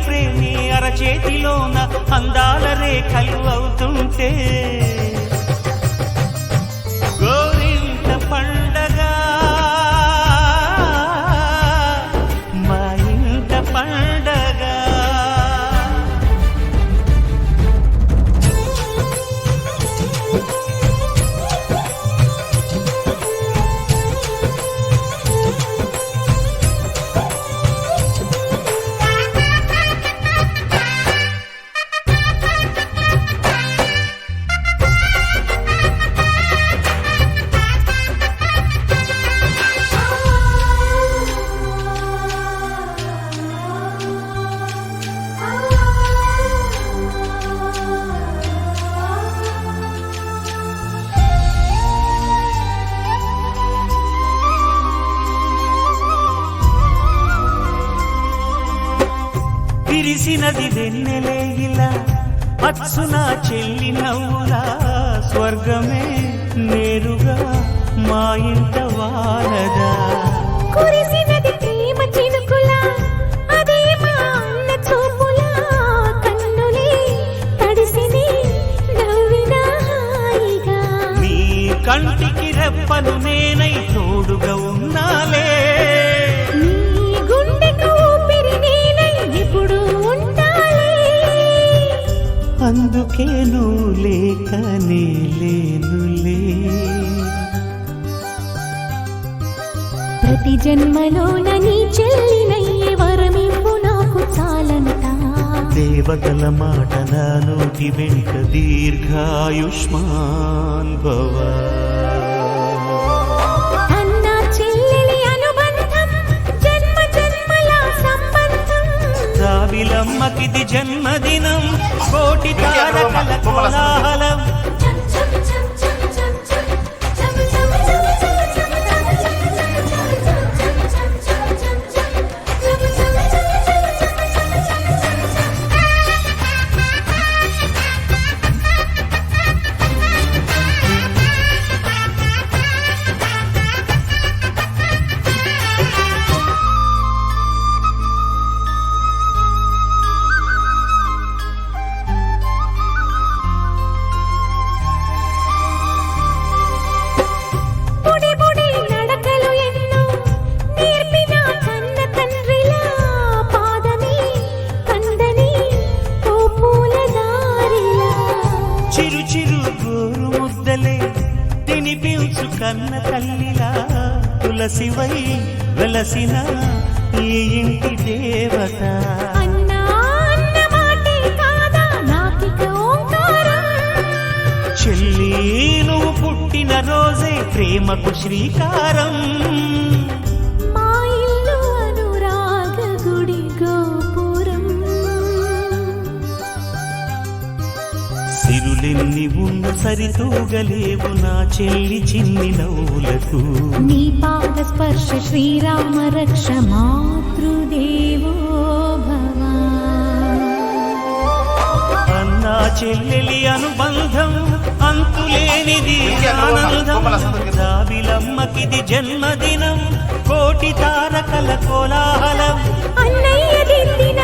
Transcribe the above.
ప్రేమి అరచేతిలోన అందాల రేఖలు అవుతుంటే గోరింట పండగ మా ఇంట పండగ. విరిసినది వెన్నెలే ఇలా అచ్చున చెల్లి నవ్వులా స్వర్గమే నేరుగా మా ఇంట వారదా. కురిసినది ప్రేమ చినుకులా అదే మా అన్న చూపులా కన్నులే తడిసిని నవ్వినా హాయిగా. నీ కంటికి రెప్పను నేనై తోడుగా ఉన్నాలే. నీ గుండెకు ఊపిరి నేనై ఎప్పుడు ఉంటాలే. అందుకే నువ్వు లేక నే లేనులే. ప్రతి జన్మలోన నీ చెల్లినయ్యే వరమివ్వు నాకు చాలంట. దేవతల మాట నా నోటి వెంట దీర్ఘాయుష్మాన్ భవ. అన్న చెల్లెలి అనుబంధం జన్మ జన్మల సంబంధం. రావిలమ్మకిది జన్మదినం కోటి తారకల కోలాహలం. బుడి బుడి నడకలు ఎన్నో నేర్పిన కన్న తండ్రిలా పాదమే కందని ఓ పూల దారిలా. చిరు చిరు గోరు ముద్దలే తినిపించు కన్న తల్లిలా తులసివై వెలసిన ఈ ఇంటి దేవత. అన్నా అన్న మాటే కాదా నాకిక ఓంకారం. చెల్లి నువ్వు పుట్టిన రోజే ప్రేమకు శ్రీకారం. మా ఇల్లు అనురాగ గుడి గోపురం. సిరులెన్ని ఉన్న సరితూగలేవు నా చెల్లి చిన్ని నవ్వులకు. నీ పాద స్పర్శ శ్రీరామ రక్ష మాతృదేవో భవ. అన్నా చెల్లెలి అనుబంధం అంతులేనిది ఆనందం. రావిలమ్మకిది జన్మదినం కోటి తారకల కోలాహలం. అన్నయ్య దిద్దిన